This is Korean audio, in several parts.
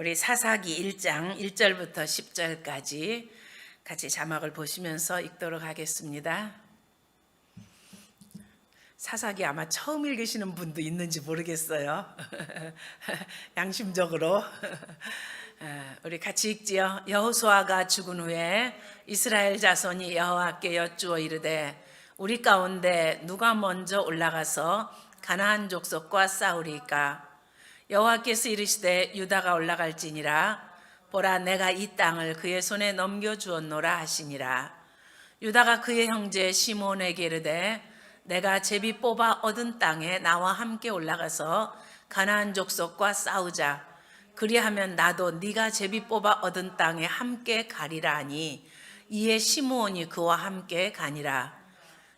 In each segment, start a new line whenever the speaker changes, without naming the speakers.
우리 사사기 1장 1절부터 10절까지 같이 자막을 보시면서 읽도록 하겠습니다. 사사기 아마 처음 읽으시는 분도 있는지 모르겠어요. 양심적으로 우리 같이 읽지요. 여호수아가 죽은 후에 이스라엘 자손이 여호와께 여쭈어 이르되 우리 가운데 누가 먼저 올라가서 가나안 족속과 싸우리까? 여호와께서 이르시되 유다가 올라갈지니라. 보라, 내가 이 땅을 그의 손에 넘겨주었노라 하시니라. 유다가 그의 형제 시몬에게 이르되 내가 제비 뽑아 얻은 땅에 나와 함께 올라가서 가나안 족속과 싸우자. 그리하면 나도 네가 제비 뽑아 얻은 땅에 함께 가리라 하니 이에 시므온이 그와 함께 가니라.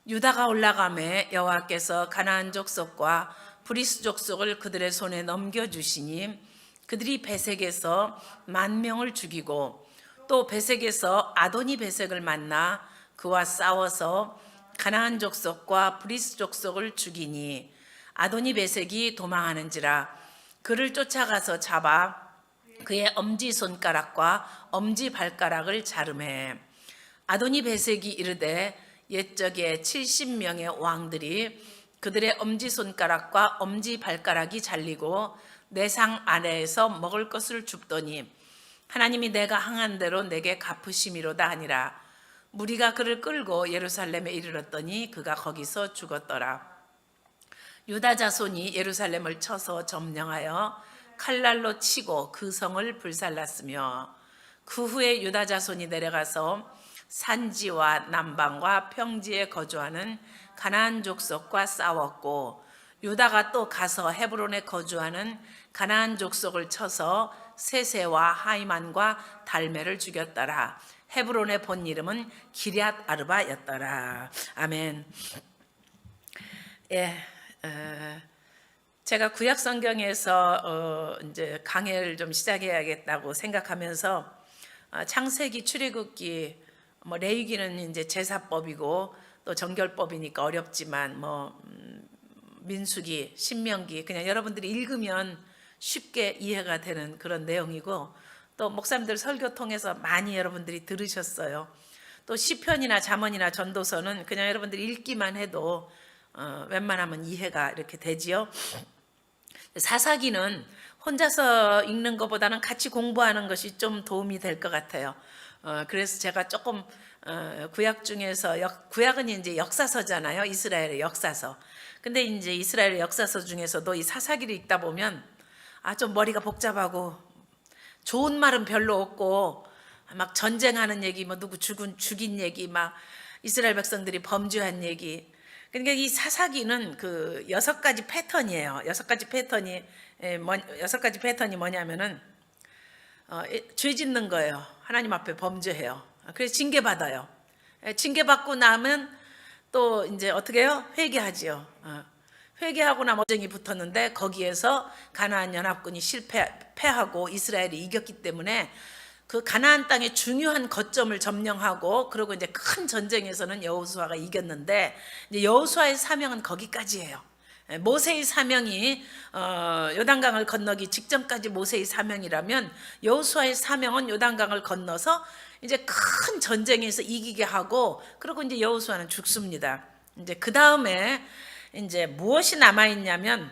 유다가 올라가매 여호와께서 가나안 족속과 브리스 족속을 그들의 손에 넘겨주시니 그들이 베색에서 10,000명을 죽이고 또 베색에서 아도니 베색을 만나 그와 싸워서 가나안 족속과 브리스 족속을 죽이니 아도니 베색이 도망하는지라. 그를 쫓아가서 잡아 그의 엄지손가락과 엄지발가락을 자르매 아도니 베색이 이르되 옛적에 70명의 왕들이 그들의 엄지손가락과 엄지발가락이 잘리고 내 상 아래에서 먹을 것을 줍더니 하나님이 내가 항한 대로 내게 갚으심이로다 하니라. 무리가 그를 끌고 예루살렘에 이르렀더니 그가 거기서 죽었더라. 유다 자손이 예루살렘을 쳐서 점령하여 칼날로 치고 그 성을 불살랐으며 그 후에 유다 자손이 내려가서 산지와 남방과 평지에 거주하는 가나안 족속과 싸웠고 유다가 또 가서 헤브론에 거주하는 가나안 족속을 쳐서 세세와 하이만과 달메를 죽였더라. 헤브론의 본 이름은 기럇 아르바였더라. 아멘. 제가 구약 성경에서 이제 강해를 좀 시작해야겠다고 생각하면서 창세기, 출애굽기, 레위기는 이제 제사법이고 또 정결법이니까 어렵지만 민수기, 신명기 그냥 여러분들이 읽으면 쉽게 이해가 되는 그런 내용이고 또 목사님들 설교 통해서 많이 여러분들이 들으셨어요. 또 시편이나 잠언이나 전도서는 그냥 여러분들이 읽기만 해도 웬만하면 이해가 이렇게 되지요. 사사기는 혼자서 읽는 것보다는 같이 공부하는 것이 좀 도움이 될 것 같아요. 그래서 제가 조금 구약 중에서 구약은 이제 역사서잖아요. 이스라엘의 역사서. 근데 이제 이스라엘의 역사서 중에서도 이 사사기를 읽다 보면 좀 머리가 복잡하고 좋은 말은 별로 없고 막 전쟁하는 얘기, 누구 죽인 얘기, 막 이스라엘 백성들이 범죄한 얘기. 그러니까 이 사사기는 그 6가지 패턴이에요. 6가지 패턴이 뭐냐면은 죄 짓는 거예요. 하나님 앞에 범죄해요. 그래서 징계받아요. 징계받고 나면 또 이제 어떻게 해요? 회개하지요. 회개하고 나면 전쟁이 붙었는데 거기에서 가나안 연합군이 패하고 이스라엘이 이겼기 때문에 그 가나안 땅의 중요한 거점을 점령하고 그리고 이제 큰 전쟁에서는 여호수아가 이겼는데 이제 여호수아의 사명은 거기까지예요. 모세의 사명이 요단강을 건너기 직전까지 모세의 사명이라면 여호수아의 사명은 요단강을 건너서 이제 큰 전쟁에서 이기게 하고 그리고 이제 여호수아는 죽습니다. 이제 그 다음에 이제 무엇이 남아 있냐면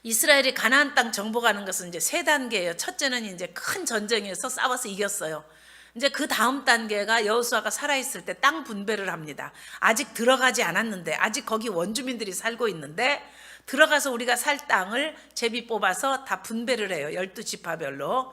이스라엘이 가나안 땅 정복하는 것은 이제 3단계예요. 첫째는 이제 큰 전쟁에서 싸워서 이겼어요. 이제 그 다음 단계가 여호수아가 살아있을 때 땅 분배를 합니다. 아직 들어가지 않았는데 아직 거기 원주민들이 살고 있는데 들어가서 우리가 살 땅을 제비 뽑아서 다 분배를 해요. 12지파별로.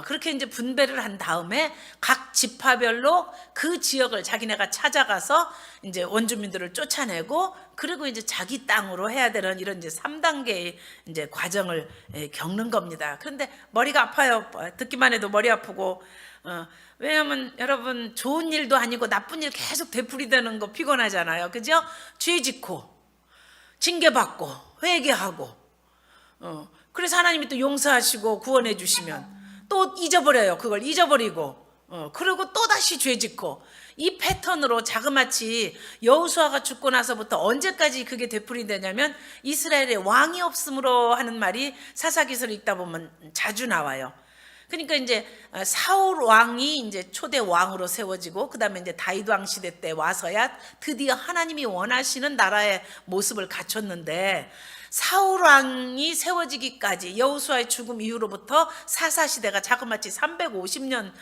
그렇게 이제 분배를 한 다음에 각 지파별로 그 지역을 자기네가 찾아가서 이제 원주민들을 쫓아내고 그리고 이제 자기 땅으로 해야 되는 이런 이제 3단계의 이제 과정을 겪는 겁니다. 그런데 머리가 아파요. 듣기만 해도 머리 아프고 왜냐하면 여러분 좋은 일도 아니고 나쁜 일 계속 되풀이되는 거 피곤하잖아요. 그죠? 죄 짓고 징계받고 회개하고 그래서 하나님이 또 용서하시고 구원해 주시면 또 잊어버려요. 그걸 잊어버리고 그리고 또다시 죄짓고, 이 패턴으로 자그마치 여호수아가 죽고 나서부터 언제까지 그게 되풀이되냐면 이스라엘에 왕이 없으므로 하는 말이 사사기서를 읽다 보면 자주 나와요. 그러니까 이제 사울 왕이 이제 초대 왕으로 세워지고, 그다음에 이제 다윗 왕 시대 때 와서야 드디어 하나님이 원하시는 나라의 모습을 갖췄는데, 사울 왕이 세워지기까지 여호수아의 죽음 이후로부터 사사 시대가 자그마치 350년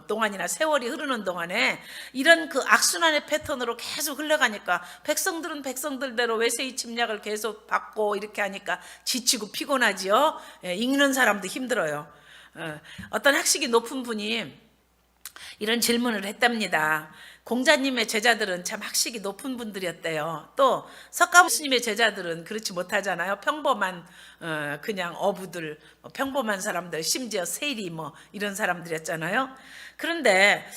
동안이나 세월이 흐르는 동안에 이런 그 악순환의 패턴으로 계속 흘러가니까 백성들은 백성들대로 외세의 침략을 계속 받고 이렇게 하니까 지치고 피곤하지요. 읽는 사람도 힘들어요. 어떤 학식이 높은 분이 이런 질문을 했답니다. 공자님의 제자들은 참 학식이 높은 분들이었대요. 또 석가모니 스님의 제자들은 그렇지 못하잖아요. 평범한 그냥 어부들, 평범한 사람들, 심지어 세리 뭐 이런 사람들이었잖아요. 그런데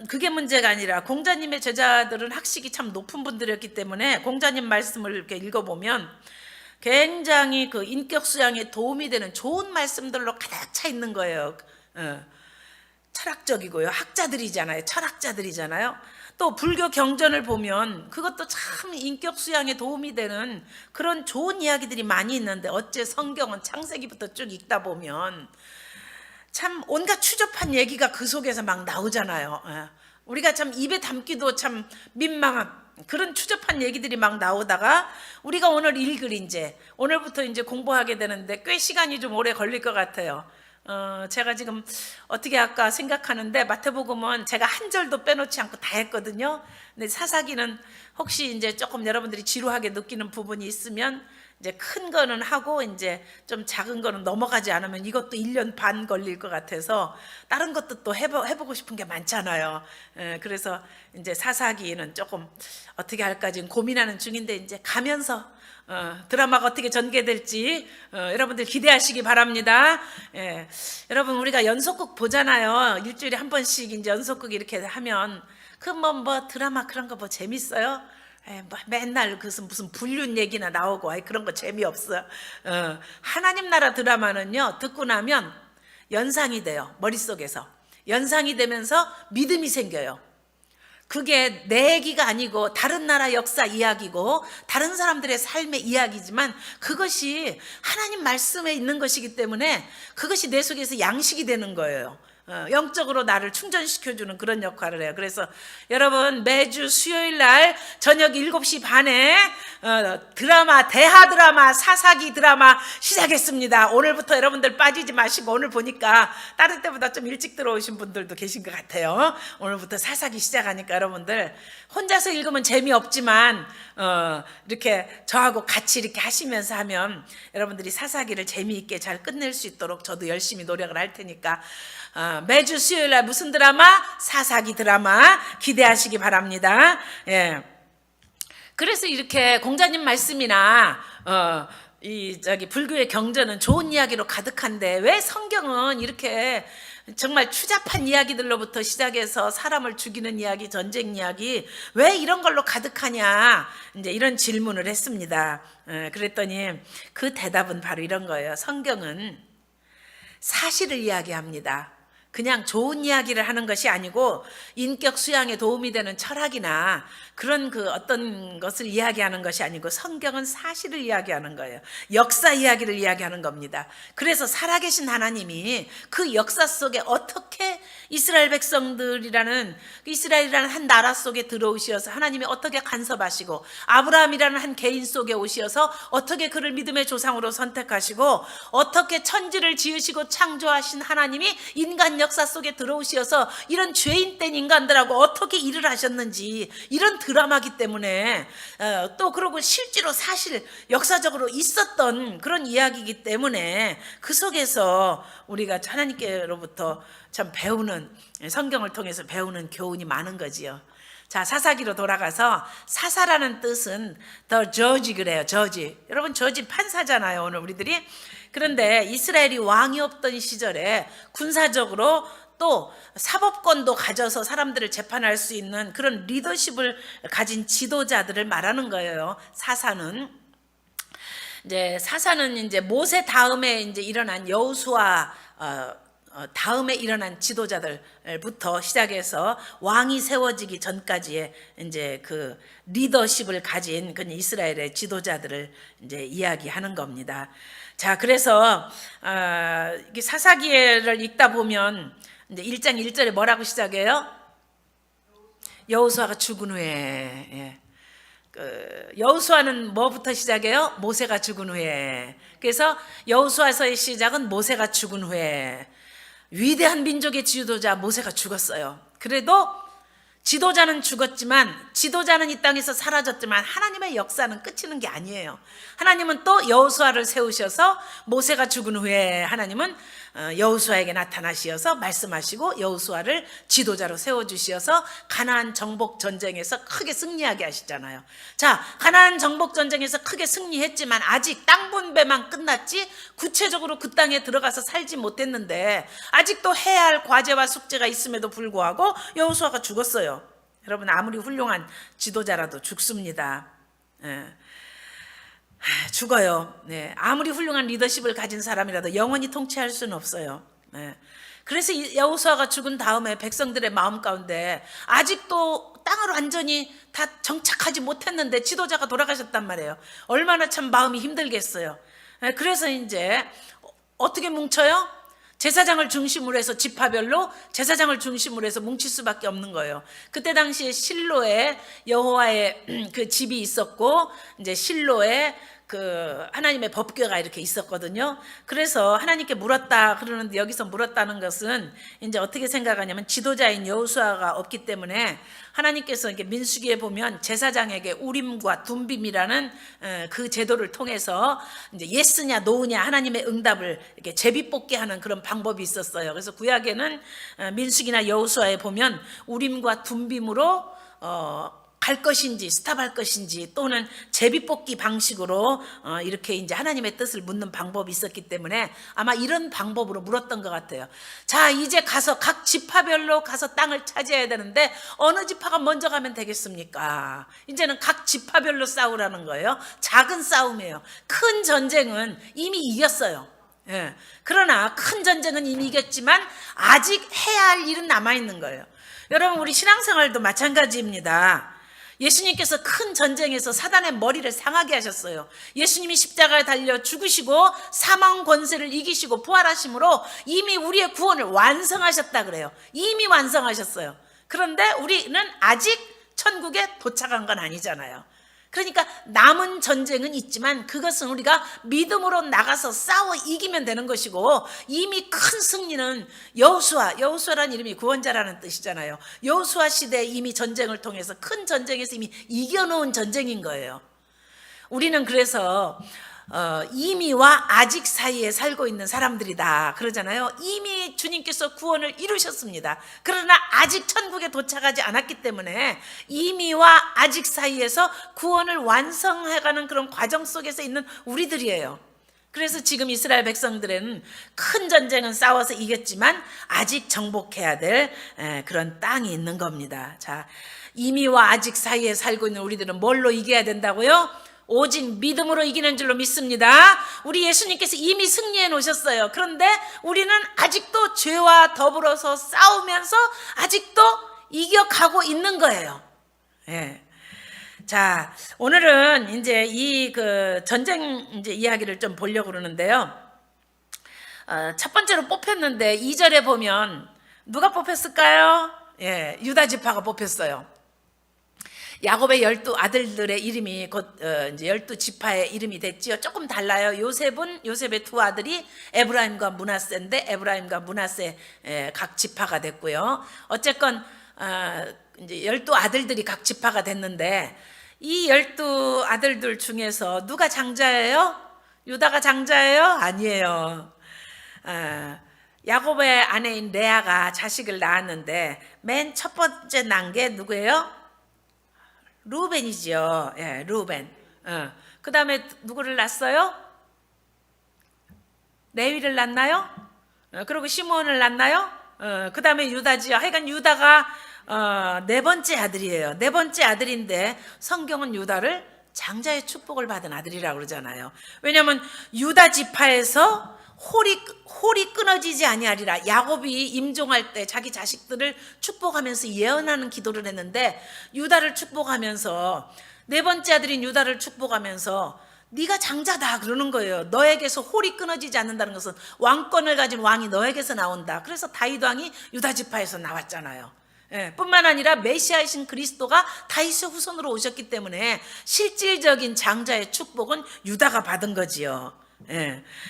그게 문제가 아니라 공자님의 제자들은 학식이 참 높은 분들이었기 때문에 공자님 말씀을 이렇게 읽어보면 굉장히 그 인격 수양에 도움이 되는 좋은 말씀들로 가득 차 있는 거예요. 철학적이고요. 학자들이잖아요. 철학자들이잖아요. 또 불교 경전을 보면 그것도 참 인격 수양에 도움이 되는 그런 좋은 이야기들이 많이 있는데, 어째 성경은 창세기부터 쭉 읽다 보면 참 온갖 추접한 얘기가 그 속에서 막 나오잖아요. 우리가 참 입에 담기도 참 민망한 그런 추접한 얘기들이 막 나오다가, 우리가 오늘 읽을 이제 오늘부터 이제 공부하게 되는데 꽤 시간이 좀 오래 걸릴 것 같아요. 제가 지금 어떻게 할까 생각하는데, 마태복음은 제가 한 절도 빼놓지 않고 다 했거든요. 근데 사사기는 혹시 이제 조금 여러분들이 지루하게 느끼는 부분이 있으면 이제 큰 거는 하고 이제 좀 작은 거는 넘어가지 않으면 이것도 1년 반 걸릴 것 같아서 다른 것도 또 해보고 싶은 게 많잖아요. 그래서 이제 사사기는 조금 어떻게 할까 지금 고민하는 중인데, 이제 가면서 드라마가 어떻게 전개될지 여러분들 기대하시기 바랍니다. 여러분, 우리가 연속극 보잖아요. 일주일에 한 번씩 이제 연속극 이렇게 하면 그 뭐 드라마 그런 거 뭐 재밌어요? 뭐 맨날 무슨 불륜 얘기나 나오고 그런 거 재미없어요. 하나님 나라 드라마는요, 듣고 나면 연상이 돼요. 머릿속에서 연상이 되면서 믿음이 생겨요. 그게 내 얘기가 아니고 다른 나라 역사 이야기고 다른 사람들의 삶의 이야기지만 그것이 하나님 말씀에 있는 것이기 때문에 그것이 내 속에서 양식이 되는 거예요. 영적으로 나를 충전시켜주는 그런 역할을 해요. 그래서 여러분, 매주 수요일 날 저녁 7시 반에 드라마, 대하 드라마, 사사기 드라마 시작했습니다. 오늘부터 여러분들 빠지지 마시고, 오늘 보니까 다른 때보다 좀 일찍 들어오신 분들도 계신 것 같아요. 오늘부터 사사기 시작하니까 여러분들 혼자서 읽으면 재미없지만 이렇게 저하고 같이 이렇게 하시면서 하면 여러분들이 사사기를 재미있게 잘 끝낼 수 있도록 저도 열심히 노력을 할 테니까 매주 수요일 날 무슨 드라마? 사사기 드라마 기대하시기 바랍니다. 그래서 이렇게 공자님 말씀이나 불교의 경전은 좋은 이야기로 가득한데, 왜 성경은 이렇게 정말 추잡한 이야기들로부터 시작해서 사람을 죽이는 이야기, 전쟁 이야기, 왜 이런 걸로 가득하냐, 이제 이런 질문을 했습니다. 그랬더니 그 대답은 바로 이런 거예요. 성경은 사실을 이야기합니다. 그냥 좋은 이야기를 하는 것이 아니고 인격 수양에 도움이 되는 철학이나 그런 그 어떤 것을 이야기하는 것이 아니고 성경은 사실을 이야기하는 거예요. 역사 이야기를 이야기하는 겁니다. 그래서 살아계신 하나님이 그 역사 속에 어떻게 이스라엘 백성들이라는 이스라엘이라는 한 나라 속에 들어오셔서 하나님이 어떻게 간섭하시고, 아브라함이라는 한 개인 속에 오셔서 어떻게 그를 믿음의 조상으로 선택하시고, 어떻게 천지를 지으시고 창조하신 하나님이 인간 역사 속에 들어오셔서 이런 죄인된 인간들하고 어떻게 일을 하셨는지, 이런 드라마기 때문에 또 그러고 실제로 사실 역사적으로 있었던 그런 이야기이기 때문에 그 속에서 우리가 하나님께로부터 참 배우는, 성경을 통해서 배우는 교훈이 많은 거지요. 자, 사사기로 돌아가서, 사사라는 뜻은 the judge 그래요. judge. 여러분, judge 판사잖아요, 오늘 우리들이. 그런데 이스라엘이 왕이 없던 시절에 군사적으로 또 사법권도 가져서 사람들을 재판할 수 있는 그런 리더십을 가진 지도자들을 말하는 거예요. 사사는 이제 모세 다음에 이제 일어난 여호수아 다음에 일어난 지도자들부터 시작해서 왕이 세워지기 전까지의 이제 그 리더십을 가진 그 이스라엘의 지도자들을 이제 이야기하는 겁니다. 자, 그래서 이게 사사기를 읽다 보면 이제 1장 1절에 뭐라고 시작해요? 여호수아가 죽은 후에. 예. 여호수아는 뭐부터 시작해요? 모세가 죽은 후에. 그래서 여호수아서의 시작은 모세가 죽은 후에. 위대한 민족의 지도자 모세가 죽었어요. 그래도 지도자는 죽었지만, 지도자는 이 땅에서 사라졌지만 하나님의 역사는 끝이는 게 아니에요. 하나님은 또 여호수아를 세우셔서 모세가 죽은 후에 하나님은 여호수아에게 나타나시어서 말씀하시고 여호수아를 지도자로 세워주시어서 가나안 정복 전쟁에서 크게 승리하게 하시잖아요. 자, 가나안 정복 전쟁에서 크게 승리했지만 아직 땅 분배만 끝났지 구체적으로 그 땅에 들어가서 살지 못했는데 아직도 해야 할 과제와 숙제가 있음에도 불구하고 여호수아가 죽었어요. 여러분, 아무리 훌륭한 지도자라도 죽습니다. 죽어요. 네. 아무리 훌륭한 리더십을 가진 사람이라도 영원히 통치할 수는 없어요. 네. 그래서 여호수아가 죽은 다음에 백성들의 마음 가운데 아직도 땅을 완전히 다 정착하지 못했는데 지도자가 돌아가셨단 말이에요. 얼마나 참 마음이 힘들겠어요. 네. 그래서 이제 어떻게 뭉쳐요? 제사장을 중심으로 해서 지파별로 제사장을 중심으로 해서 뭉칠 수밖에 없는 거예요. 그때 당시에 실로에 여호와의 그 집이 있었고 이제 실로에 그 하나님의 법궤가 이렇게 있었거든요. 그래서 하나님께 물었다 그러는데 여기서 물었다는 것은 이제 어떻게 생각하냐면 지도자인 여호수아가 없기 때문에 하나님께서 이렇게 민수기에 보면 제사장에게 우림과 둠빔이라는 그 제도를 통해서 이제 예스냐 노우냐 하나님의 응답을 이렇게 제비뽑기 하는 그런 방법이 있었어요. 그래서 구약에는 민수기나 여호수아에 보면 우림과 둠빔으로 갈 것인지 스탑할 것인지 또는 제비뽑기 방식으로 이렇게 이제 하나님의 뜻을 묻는 방법이 있었기 때문에 아마 이런 방법으로 물었던 것 같아요. 자, 이제 가서 각 지파별로 가서 땅을 차지해야 되는데 어느 지파가 먼저 가면 되겠습니까? 이제는 각 지파별로 싸우라는 거예요. 작은 싸움이에요. 큰 전쟁은 이미 이겼어요. 예. 그러나 큰 전쟁은 이미 이겼지만 아직 해야 할 일은 남아있는 거예요. 여러분, 우리 신앙생활도 마찬가지입니다. 예수님께서 큰 전쟁에서 사단의 머리를 상하게 하셨어요. 예수님이 십자가에 달려 죽으시고 사망 권세를 이기시고 부활하심으로 이미 우리의 구원을 완성하셨다 그래요. 이미 완성하셨어요. 그런데 우리는 아직 천국에 도착한 건 아니잖아요. 그러니까 남은 전쟁은 있지만 그것은 우리가 믿음으로 나가서 싸워 이기면 되는 것이고 이미 큰 승리는 여호수아라는 이름이 구원자라는 뜻이잖아요. 여호수아 시대에 이미 전쟁을 통해서 큰 전쟁에서 이미 이겨놓은 전쟁인 거예요. 우리는 그래서 이미와 아직 사이에 살고 있는 사람들이다 그러잖아요. 이미 주님께서 구원을 이루셨습니다. 그러나 아직 천국에 도착하지 않았기 때문에 이미와 아직 사이에서 구원을 완성해가는 그런 과정 속에서 있는 우리들이에요. 그래서 지금 이스라엘 백성들은 큰 전쟁은 싸워서 이겼지만 아직 정복해야 될 그런 땅이 있는 겁니다. 자, 이미와 아직 사이에 살고 있는 우리들은 뭘로 이겨야 된다고요? 오직 믿음으로 이기는 줄로 믿습니다. 우리 예수님께서 이미 승리해 놓으셨어요. 그런데 우리는 아직도 죄와 더불어서 싸우면서 아직도 이겨가고 있는 거예요. 예. 자, 오늘은 이제 이 그 전쟁 이제 이야기를 좀 보려고 그러는데요. 첫 번째로 뽑혔는데 2절에 보면 누가 뽑혔을까요? 예, 유다 지파가 뽑혔어요. 야곱의 12 아들들의 이름이 곧 이제 12 지파의 이름이 됐지요. 조금 달라요. 요셉의 두 아들이 에브라임과 므낫세인데 에브라임과 므낫세 각 지파가 됐고요. 어쨌건 이제 12 아들들이 각 지파가 됐는데 이 12 아들들 중에서 누가 장자예요? 유다가 장자예요? 아니에요. 야곱의 아내인 레아가 자식을 낳았는데 맨 첫 번째 난 게 누구예요? 루벤이죠. 예, 루벤. 그 다음에 누구를 낳았어요? 레위를 낳나요? 그리고 시므온을 낳나요? 그 다음에 유다지요. 하여간 유다가 네 번째 아들이에요. 네 번째 아들인데 성경은 유다를 장자의 축복을 받은 아들이라고 그러잖아요. 왜냐하면 유다 지파에서 홀이 끊어지지 아니하리라. 야곱이 임종할 때 자기 자식들을 축복하면서 예언하는 기도를 했는데, 유다를 축복하면서, 네 번째 아들인 유다를 축복하면서 네가 장자다 그러는 거예요. 너에게서 홀이 끊어지지 않는다는 것은 왕권을 가진 왕이 너에게서 나온다. 그래서 다윗 왕이 유다 지파에서 나왔잖아요. 뿐만 아니라 메시아이신 그리스도가 다윗의 후손으로 오셨기 때문에 실질적인 장자의 축복은 유다가 받은 거지요.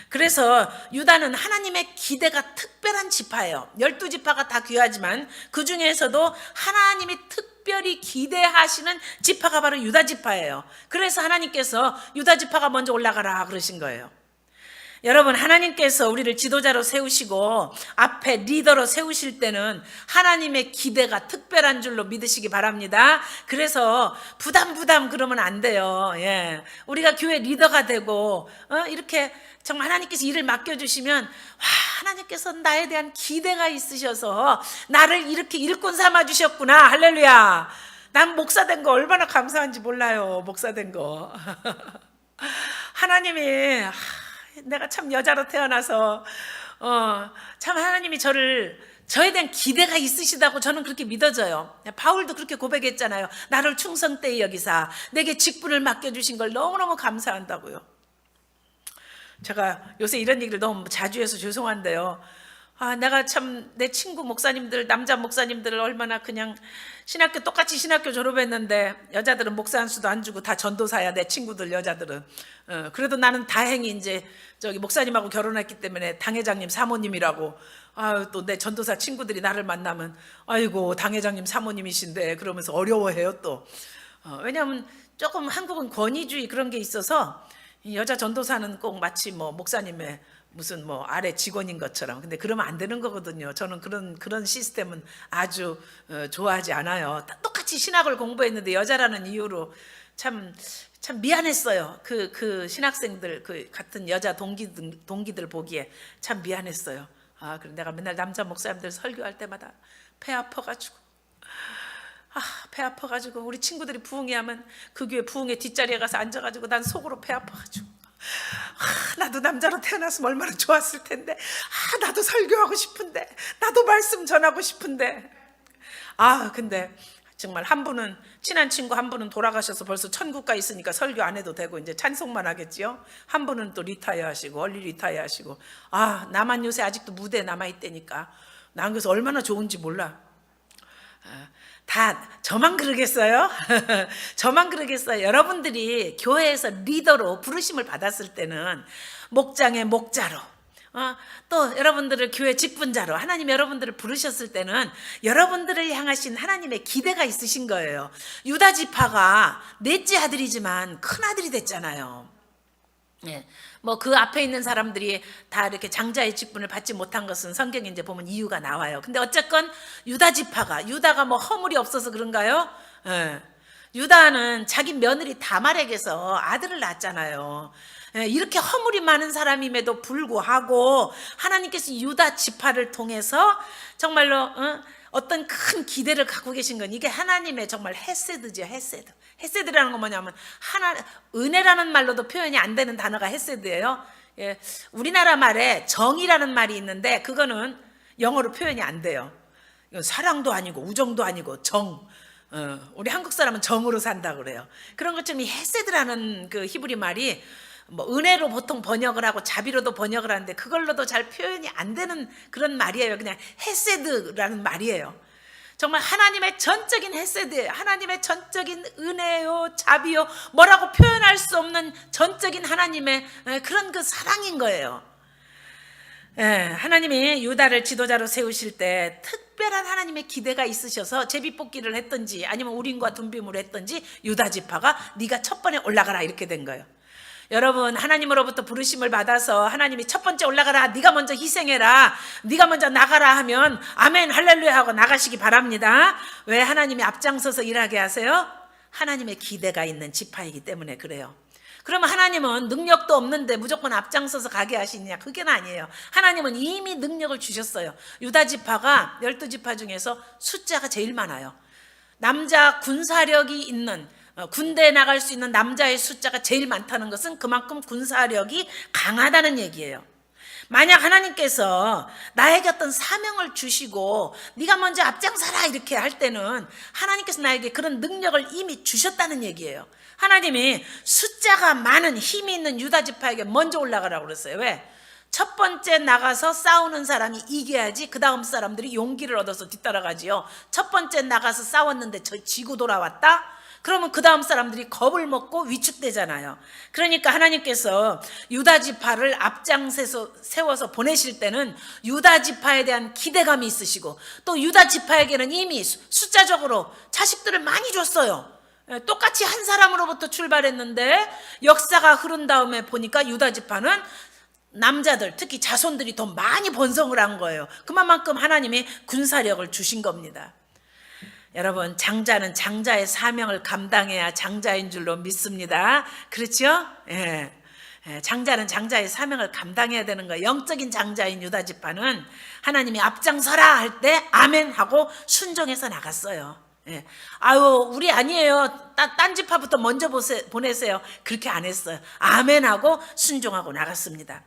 그래서 유다는 하나님의 기대가 특별한 지파예요. 12지파가 다 귀하지만 그 중에서도 하나님이 특별히 기대하시는 지파가 바로 유다 지파예요. 그래서 하나님께서 유다 지파가 먼저 올라가라 그러신 거예요. 여러분, 하나님께서 우리를 지도자로 세우시고 앞에 리더로 세우실 때는 하나님의 기대가 특별한 줄로 믿으시기 바랍니다. 그래서 부담 그러면 안 돼요. 우리가 교회 리더가 되고 이렇게 정말 하나님께서 일을 맡겨주시면, 하나님께서 나에 대한 기대가 있으셔서 나를 이렇게 일꾼 삼아 주셨구나. 할렐루야. 난 목사 된 거 얼마나 감사한지 몰라요. 목사 된 거. 하나님이 내가 참 여자로 태어나서 참 하나님이 저에 대한 기대가 있으시다고 저는 그렇게 믿어져요. 바울도 그렇게 고백했잖아요. 나를 충성되이 여기사 내게 직분을 맡겨주신 걸 너무너무 감사한다고요. 제가 요새 이런 얘기를 너무 자주 해서 죄송한데요. 내가 참 내 친구 목사님들, 남자 목사님들을 얼마나 그냥 똑같이 신학교 졸업했는데 여자들은 목사 한 수도 안 주고 다 전도사야. 내 친구들 여자들은. 그래도 나는 다행히 이제 저기 목사님하고 결혼했기 때문에 당회장님 사모님이라고. 또 내 전도사 친구들이 나를 만나면 아이고 당회장님 사모님이신데 그러면서 어려워해요 또. 왜냐하면 조금 한국은 권위주의 그런 게 있어서 여자 전도사는 꼭 마치 목사님의 무슨 아래 직원인 것처럼. 근데 그러면 안 되는 거거든요. 저는 그런 시스템은 아주 좋아하지 않아요. 똑같이 신학을 공부했는데 여자라는 이유로 참 미안했어요. 그 신학생들, 그 같은 여자 동기들 보기에 참 미안했어요. 그래 내가 맨날 남자 목사님들 설교할 때마다 배 아파가지고 우리 친구들이 부흥회하면 그 교회 부흥회 뒷자리에 가서 앉아가지고 난 속으로 배 아파가지고 나도 남자로 태어났으면 얼마나 좋았을 텐데, 나도 설교하고 싶은데, 나도 말씀 전하고 싶은데. 근데 정말 한 분은 친한 친구 한 분은 돌아가셔서 벌써 천국 가 있으니까 설교 안 해도 되고 이제 찬송만 하겠지요. 한 분은 또 리타이어 하시고 얼리 리타이어 하시고. 나만 요새 아직도 무대에 남아있다니까. 난 그래서 얼마나 좋은지 몰라. 다 저만 그러겠어요? 저만 그러겠어요? 여러분들이 교회에서 리더로 부르심을 받았을 때는 목장의 목자로, 또 여러분들을 교회 직분자로 하나님 여러분들을 부르셨을 때는 여러분들을 향하신 하나님의 기대가 있으신 거예요. 유다 지파가 넷째 아들이지만 큰 아들이 됐잖아요. 그 앞에 있는 사람들이 다 이렇게 장자의 직분을 받지 못한 것은 성경에 이제 보면 이유가 나와요. 근데 어쨌건 유다가 허물이 없어서 그런가요? 유다는 자기 며느리 다말에게서 아들을 낳았잖아요. 이렇게 허물이 많은 사람임에도 불구하고 하나님께서 유다 지파를 통해서 정말로 어떤 큰 기대를 갖고 계신 건 이게 하나님의 정말 헤세드죠. 헤세드라는 건 뭐냐면 은혜라는 말로도 표현이 안 되는 단어가 헤세드예요. 우리나라 말에 정이라는 말이 있는데 그거는 영어로 표현이 안 돼요. 이건 사랑도 아니고 우정도 아니고 정. 우리 한국 사람은 정으로 산다 그래요. 그런 것처럼 이 헤세드라는 그 히브리 말이 은혜로 보통 번역을 하고 자비로도 번역을 하는데 그걸로도 잘 표현이 안 되는 그런 말이에요. 그냥 헤세드라는 말이에요. 정말 하나님의 전적인 헤세드예요. 하나님의 전적인 은혜요, 자비요, 뭐라고 표현할 수 없는 전적인 하나님의 그런 그 사랑인 거예요. 하나님이 유다를 지도자로 세우실 때 특별한 하나님의 기대가 있으셔서 제비뽑기를 했든지 아니면 우림과 둠빔으로 했든지 유다 지파가 네가 첫 번에 올라가라 이렇게 된 거예요. 여러분, 하나님으로부터 부르심을 받아서 하나님이 첫 번째 올라가라, 네가 먼저 희생해라, 네가 먼저 나가라 하면 아멘 할렐루야 하고 나가시기 바랍니다. 왜 하나님이 앞장서서 일하게 하세요? 하나님의 기대가 있는 지파이기 때문에 그래요. 그러면 하나님은 능력도 없는데 무조건 앞장서서 가게 하시느냐? 그게 아니에요. 하나님은 이미 능력을 주셨어요. 유다 지파가 12지파 중에서 숫자가 제일 많아요. 남자 군사력이 있는 군대에 나갈 수 있는 남자의 숫자가 제일 많다는 것은 그만큼 군사력이 강하다는 얘기예요. 만약 하나님께서 나에게 어떤 사명을 주시고 네가 먼저 앞장서라 이렇게 할 때는 하나님께서 나에게 그런 능력을 이미 주셨다는 얘기예요. 하나님이 숫자가 많은 힘이 있는 유다 지파에게 먼저 올라가라고 그랬어요. 왜? 첫 번째 나가서 싸우는 사람이 이겨야지 그 다음 사람들이 용기를 얻어서 뒤따라가지요. 첫 번째 나가서 싸웠는데 지고 돌아왔다? 그러면 그 다음 사람들이 겁을 먹고 위축되잖아요. 그러니까 하나님께서 유다 지파를 세워서 보내실 때는 유다 지파에 대한 기대감이 있으시고 또 유다 지파에게는 이미 숫자적으로 자식들을 많이 줬어요. 똑같이 한 사람으로부터 출발했는데 역사가 흐른 다음에 보니까 유다 지파는 남자들 특히 자손들이 더 많이 번성을 한 거예요. 그만큼 하나님이 군사력을 주신 겁니다. 여러분, 장자는 장자의 사명을 감당해야 장자인 줄로 믿습니다. 그렇죠? 예. 장자는 장자의 사명을 감당해야 되는 거예요. 영적인 장자인 유다 지파는 하나님이 앞장서라 할 때 아멘 하고 순종해서 나갔어요. 예. 아유, 우리 아니에요. 딴 지파부터 먼저 보내세요. 그렇게 안 했어요. 아멘 하고 순종하고 나갔습니다.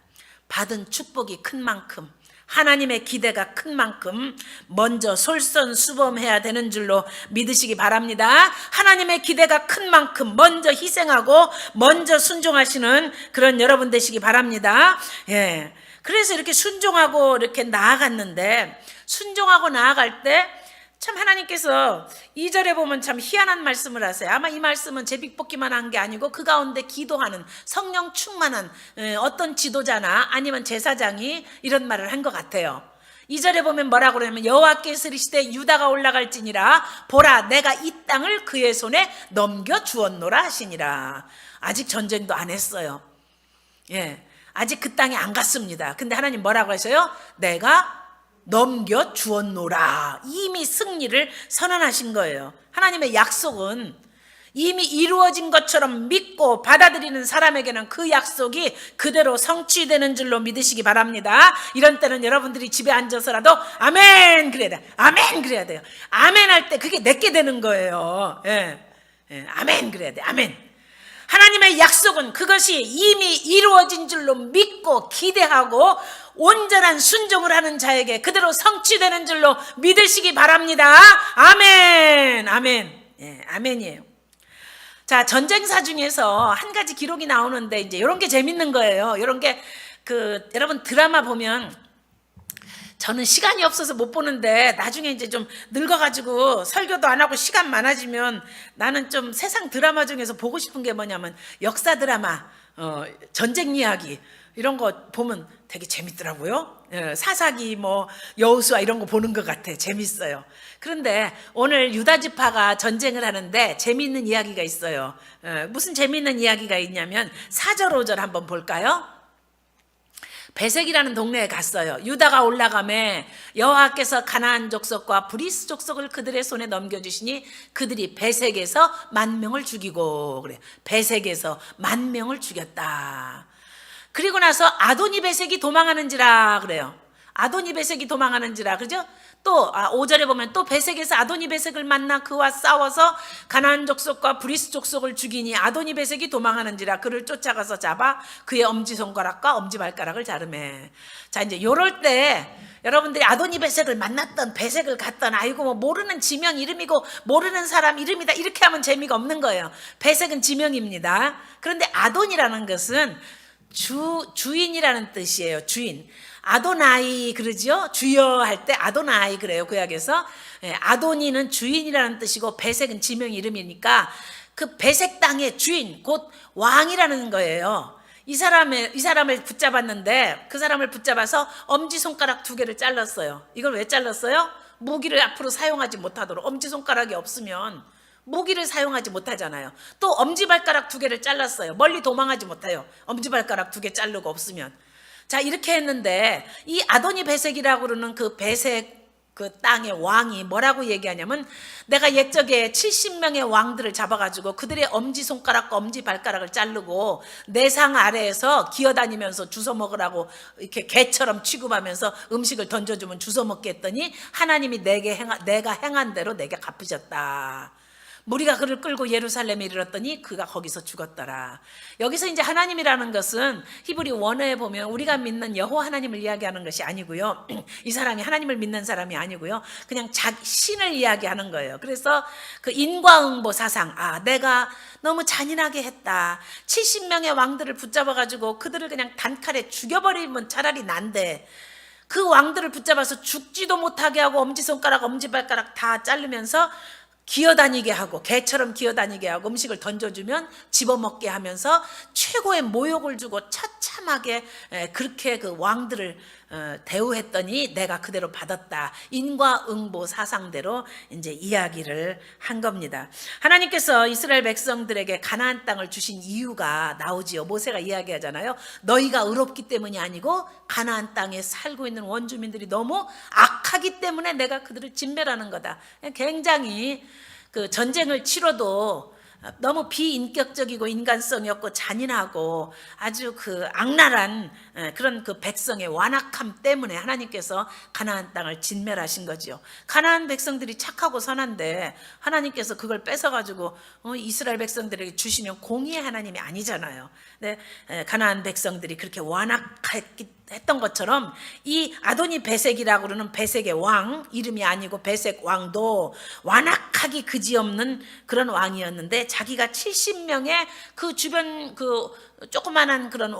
받은 축복이 큰 만큼, 하나님의 기대가 큰 만큼 먼저 솔선수범해야 되는 줄로 믿으시기 바랍니다. 하나님의 기대가 큰 만큼 먼저 희생하고 먼저 순종하시는 그런 여러분 되시기 바랍니다. 예. 그래서 이렇게 순종하고 이렇게 나아갔는데, 순종하고 나아갈 때 참 하나님께서 2절에 보면 참 희한한 말씀을 하세요. 아마 이 말씀은 제비뽑기만 한 게 아니고 그 가운데 기도하는 성령 충만한 어떤 지도자나 아니면 제사장이 이런 말을 한 것 같아요. 2절에 보면 뭐라고 그러냐면 여호와께서 이르시되 유다가 올라갈지니라 보라 내가 이 땅을 그의 손에 넘겨 주었노라 하시니라. 아직 전쟁도 안 했어요. 예, 아직 그 땅에 안 갔습니다. 근데 하나님 뭐라고 하셔요? 내가 넘겨 주었노라. 이미 승리를 선언하신 거예요. 하나님의 약속은 이미 이루어진 것처럼 믿고 받아들이는 사람에게는 그 약속이 그대로 성취되는 줄로 믿으시기 바랍니다. 이런 때는 여러분들이 집에 앉아서라도 아멘 그래야 돼요. 아멘 그래야 돼요. 아멘 할 때 그게 내게 되는 거예요. 예. 아멘 그래야 돼. 아멘. 하나님의 약속은 그것이 이미 이루어진 줄로 믿고 기대하고 온전한 순종을 하는 자에게 그대로 성취되는 줄로 믿으시기 바랍니다. 아멘. 아멘. 예, 아멘이에요. 자, 전쟁사 중에서 한 가지 기록이 나오는데 이제 이런 게 재밌는 거예요. 이런 게 여러분 드라마 보면 저는 시간이 없어서 못 보는데 나중에 이제 좀 늙어가지고 설교도 안 하고 시간 많아지면 나는 좀 세상 드라마 중에서 보고 싶은 게 뭐냐면 역사 드라마, 전쟁 이야기 이런 거 보면 되게 재밌더라고요. 사사기 뭐 여호수아 이런 거 보는 것 같아. 재밌어요. 그런데 오늘 유다 지파가 전쟁을 하는데 재미있는 이야기가 있어요. 무슨 재미있는 이야기가 있냐면 4절 5절 한번 볼까요? 베색이라는 동네에 갔어요. 유다가 올라가매 여호와께서 가나안 족속과 브리스 족속을 그들의 손에 넘겨주시니 그들이 베색에서 10,000명을 죽이고 그래. 베색에서 10,000명을 죽였다. 그리고 나서 아도니 베색이 도망하는지라 그래요. 아도니 베색이 도망하는지라 그죠? 또 5절에 보면 또 베색에서 아도니 베색을 만나 그와 싸워서 가나안 족속과 브리스 족속을 죽이니 아도니 베색이 도망하는지라 그를 쫓아가서 잡아 그의 엄지손가락과 엄지발가락을 자르매. 자, 이제 요럴 때 여러분들이 아도니 베색을 만났던 베색을 갔던 아이고 뭐 모르는 지명 이름이고 모르는 사람 이름이다 이렇게 하면 재미가 없는 거예요. 베색은 지명입니다. 그런데 아돈이라는 것은 주인이라는 뜻이에요. 주인. 아도나이 그러죠? 주여 할 때 아도나이 그래요. 구약에서. 아도니는 주인이라는 뜻이고 베색은 지명 이름이니까 그 베색 땅의 주인 곧 왕이라는 거예요. 이 사람을 붙잡았는데 그 사람을 붙잡아서 엄지손가락 2개를 잘랐어요. 이걸 왜 잘랐어요? 무기를 앞으로 사용하지 못하도록. 엄지손가락이 없으면 무기를 사용하지 못하잖아요. 또 엄지발가락 2개를 잘랐어요. 멀리 도망하지 못해요. 엄지발가락 2개 자르고 없으면. 자, 이렇게 했는데 이 아도니 베색이라고 그러는 그 베색 그 땅의 왕이 뭐라고 얘기하냐면 내가 옛적에 70명의 왕들을 잡아가지고 그들의 엄지손가락과 엄지발가락을 자르고 내 상 아래에서 기어다니면서 주워 먹으라고 이렇게 개처럼 취급하면서 음식을 던져주면 주워 먹게 했더니 하나님이 내가 행한 대로 내게 갚으셨다. 무리가 그를 끌고 예루살렘에 이르렀더니 그가 거기서 죽었더라. 여기서 이제 하나님이라는 것은 히브리 원어에 보면 우리가 믿는 여호와 하나님을 이야기하는 것이 아니고요. 이 사람이 하나님을 믿는 사람이 아니고요. 그냥 신을 이야기하는 거예요. 그래서 그 인과응보 사상, 내가 너무 잔인하게 했다. 70명의 왕들을 붙잡아가지고 그들을 그냥 단칼에 죽여버리면 차라리 난데 그 왕들을 붙잡아서 죽지도 못하게 하고 엄지손가락, 엄지발가락 다 자르면서 기어다니게 하고 개처럼 기어다니게 하고 음식을 던져주면 집어먹게 하면서 최고의 모욕을 주고 처참하게 그렇게 그 왕들을 대우했더니 내가 그대로 받았다. 인과응보 사상대로 이제 이야기를 한 겁니다. 하나님께서 이스라엘 백성들에게 가나안 땅을 주신 이유가 나오지요. 모세가 이야기하잖아요. 너희가 의롭기 때문이 아니고 가나안 땅에 살고 있는 원주민들이 너무 악하기 때문에 내가 그들을 진멸하는 거다. 굉장히 그 전쟁을 치러도 너무 비인격적이고 인간성이 없고 잔인하고 아주 그 악랄한 그런 그 백성의 완악함 때문에 하나님께서 가나안 땅을 진멸하신 거지요. 가나안 백성들이 착하고 선한데 하나님께서 그걸 뺏어가지고 이스라엘 백성들에게 주시면 공의의 하나님이 아니잖아요. 근데 가나안 백성들이 그렇게 완악했던 것처럼 이 아도니 베색이라고 그러는 베색의 왕, 이름이 아니고 베색 왕도 완악하기 그지없는 그런 왕이었는데 자기가 70명의 그 주변 그 조그만한 그런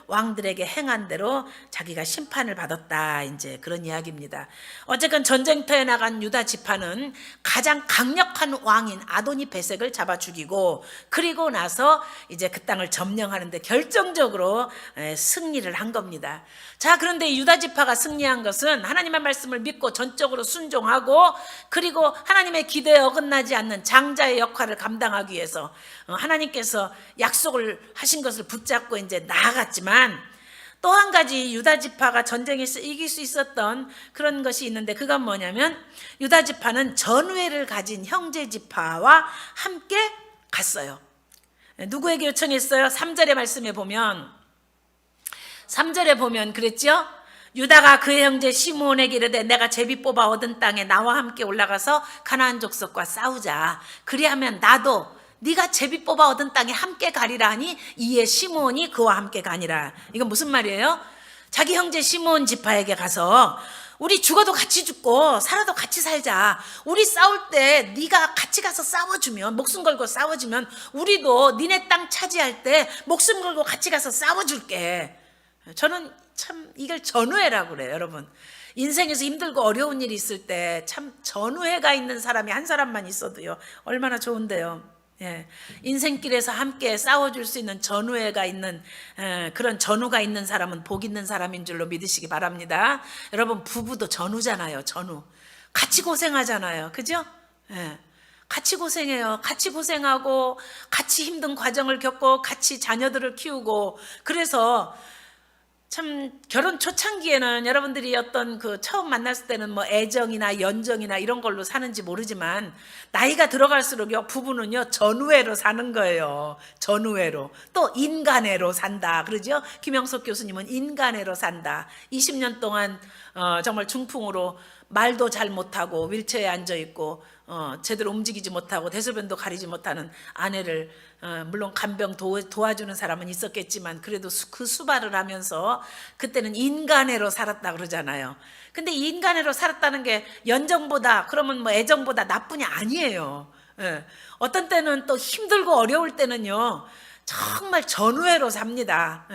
왕들에게 행한 대로 자기가 심판을 받았다. 이제 그런 이야기입니다. 어쨌건 전쟁터에 나간 유다 지파는 가장 강력한 왕인 아도니 베색을 잡아 죽이고 그리고 나서 이제 그 땅을 점령하는데 결정적으로 승리를 한 겁니다. 자, 그런데 유다 지파가 승리한 것은 하나님의 말씀을 믿고 전적으로 순종하고 그리고 하나님의 기대에 어긋나지 않는 장자의 역할을 감당하기 위해서 하나님께서 약속을 하신 것을 붙잡고 이제 나아갔지만 또 한 가지 유다 지파가 전쟁에서 이길 수 있었던 그런 것이 있는데 그건 뭐냐면 유다 지파는 전우회를 가진 형제 지파와 함께 갔어요. 누구에게 요청했어요? 3절의 말씀에 보면 3절에 보면 그랬죠? 유다가 그의 형제 시므온에게 이르되 내가 제비 뽑아 얻은 땅에 나와 함께 올라가서 가나안 족속과 싸우자. 그리하면 나도 네가 제비 뽑아 얻은 땅에 함께 가리라 하니 이에 시므온이 그와 함께 가니라. 이건 무슨 말이에요? 자기 형제 시므온 지파에게 가서 우리 죽어도 같이 죽고 살아도 같이 살자. 우리 싸울 때 네가 같이 가서 싸워주면 목숨 걸고 싸워주면 우리도 니네 땅 차지할 때 목숨 걸고 같이 가서 싸워줄게. 저는 참 이걸 전우회라고 그래요. 여러분 인생에서 힘들고 어려운 일이 있을 때 참 전우회가 있는 사람이 한 사람만 있어도요 얼마나 좋은데요. 인생길에서 함께 싸워줄 수 있는 전우회가 있는 그런 전우가 있는 사람은 복 있는 사람인 줄로 믿으시기 바랍니다. 여러분 부부도 전우잖아요. 전우 같이 고생하잖아요. 그죠? 같이 고생해요. 같이 고생하고 같이 힘든 과정을 겪고 같이 자녀들을 키우고 그래서 참 결혼 초창기에는 여러분들이 어떤 그 처음 만났을 때는 뭐 애정이나 연정이나 이런 걸로 사는지 모르지만 나이가 들어갈수록요 부부는요 전우회로 사는 거예요. 전우회로. 또 인간애로 산다 그러죠. 김영석 교수님은 인간애로 산다. 20년 동안 정말 중풍으로 말도 잘 못하고 윌체어에 앉아있고 제대로 움직이지 못하고 대소변도 가리지 못하는 아내를 물론 간병 도와주는 사람은 있었겠지만 그래도 그 수발을 하면서 그때는 인간애로 살았다 그러잖아요. 근데 인간애로 살았다는 게 연정보다 그러면 뭐 애정보다 나뿐이 아니에요. 어떤 때는 또 힘들고 어려울 때는요 정말 전우회로 삽니다.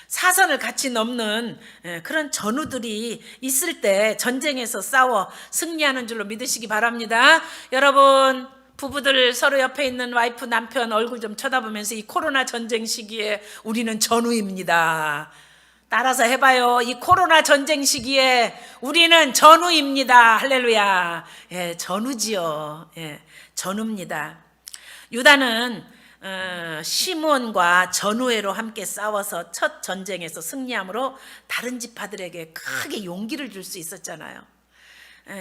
사선을 같이 넘는 그런 전우들이 있을 때 전쟁에서 싸워 승리하는 줄로 믿으시기 바랍니다. 여러분 부부들 서로 옆에 있는 와이프 남편 얼굴 좀 쳐다보면서 이 코로나 전쟁 시기에 우리는 전우입니다. 따라서 해봐요. 이 코로나 전쟁 시기에 우리는 전우입니다. 할렐루야. 전우지요. 전우입니다. 유다는 시므온과 전우회로 함께 싸워서 첫 전쟁에서 승리함으로 다른 지파들에게 크게 용기를 줄 수 있었잖아요.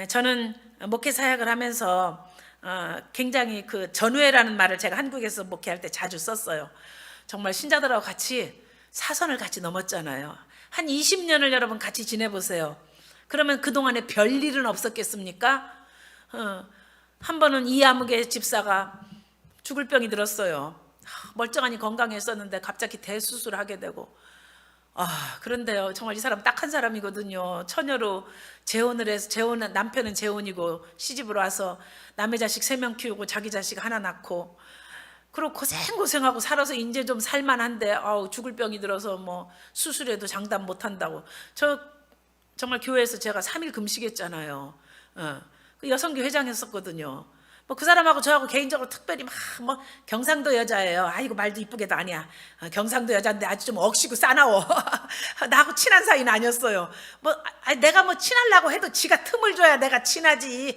저는 목회 사역을 하면서 굉장히 그 전우회라는 말을 제가 한국에서 목회할 때 자주 썼어요. 정말 신자들하고 같이 사선을 같이 넘었잖아요. 한 20년을 여러분 같이 지내보세요. 그러면 그동안에 별일은 없었겠습니까? 한 번은 이아무개 집사가 죽을 병이 들었어요. 멀쩡하니 건강했었는데 갑자기 대수술을 하게 되고, 그런데요, 정말 이 사람 딱 한 사람이거든요. 처녀로 재혼을 해서, 남편은 재혼이고 시집으로 와서 남의 자식 3명 키우고 자기 자식 하나 낳고, 그리고 고생하고 살아서 이제 좀 살만한데 죽을 병이 들어서 뭐 수술해도 장담 못한다고. 저 정말 교회에서 제가 3일 금식했잖아요. 그 여성교 회장 했었거든요. 뭐 그 사람하고 저하고 개인적으로 특별히 뭐 경상도 여자예요. 아이고 말도 이쁘게도 아니야. 경상도 여자인데 아주 좀 억시고 싸나워. 나하고 친한 사이는 아니었어요. 내가 뭐 친하려고 해도 지가 틈을 줘야 내가 친하지.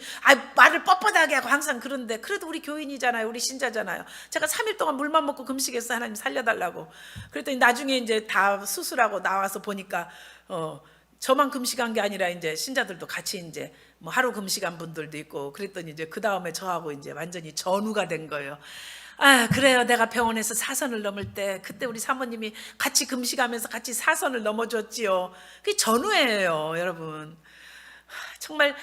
말을 뻣뻣하게 하고 항상 그런데, 그래도 우리 교인이잖아요. 우리 신자잖아요. 제가 3일 동안 물만 먹고 금식했어. 하나님 살려달라고. 그랬더니 나중에 이제 다 수술하고 나와서 보니까 저만 금식한 게 아니라 이제 신자들도 같이 이제 뭐 하루 금식한 분들도 있고, 그랬더니 이제 그 다음에 저하고 이제 완전히 전우가 된 거예요. 그래요. 내가 병원에서 사선을 넘을 때 그때 우리 사모님이 같이 금식하면서 같이 사선을 넘어줬지요. 그게 전우예요, 여러분. 정말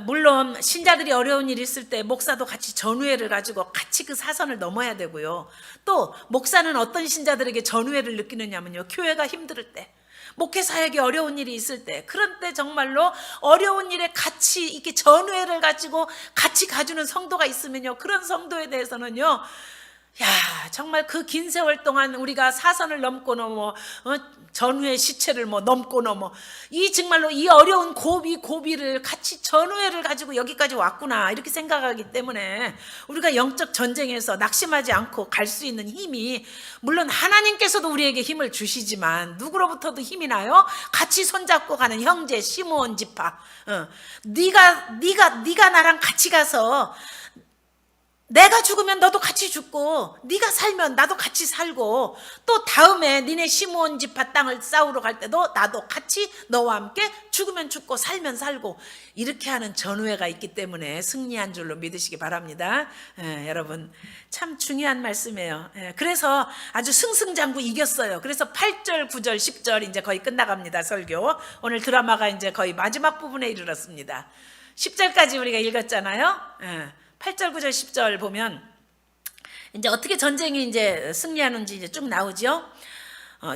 물론 신자들이 어려운 일이 있을 때 목사도 같이 전우회를 가지고 같이 그 사선을 넘어야 되고요. 또 목사는 어떤 신자들에게 전우회를 느끼느냐면요, 교회가 힘들 때, 목회 사역에 어려운 일이 있을 때, 그런 때 정말로 어려운 일에 같이 이렇게 전우회를 가지고 같이 가주는 성도가 있으면요, 그런 성도에 대해서는요, 정말 그 긴 세월 동안 우리가 사선을 넘고 넘어 전후의 시체를 뭐 넘고 넘어 이 정말로 이 어려운 고비를 같이 전후회를 가지고 여기까지 왔구나, 이렇게 생각하기 때문에 우리가 영적 전쟁에서 낙심하지 않고 갈 수 있는 힘이, 물론 하나님께서도 우리에게 힘을 주시지만 누구로부터도 힘이 나요? 같이 손잡고 가는 형제 시므온 지파. 네가 나랑 같이 가서 내가 죽으면 너도 같이 죽고, 네가 살면 나도 같이 살고, 또 다음에 니네 시므온 지파 땅을 싸우러 갈 때도 나도 같이 너와 함께 죽으면 죽고 살면 살고, 이렇게 하는 전우회가 있기 때문에 승리한 줄로 믿으시기 바랍니다. 여러분 참 중요한 말씀이에요. 그래서 아주 승승장구 이겼어요. 그래서 8절 9절 10절 이제 거의 끝나갑니다. 설교 오늘 드라마가 이제 거의 마지막 부분에 이르렀습니다. 10절까지 우리가 읽었잖아요. 8절, 9절, 10절 보면 이제 어떻게 전쟁이 이제 승리하는지 이제 쭉 나오죠.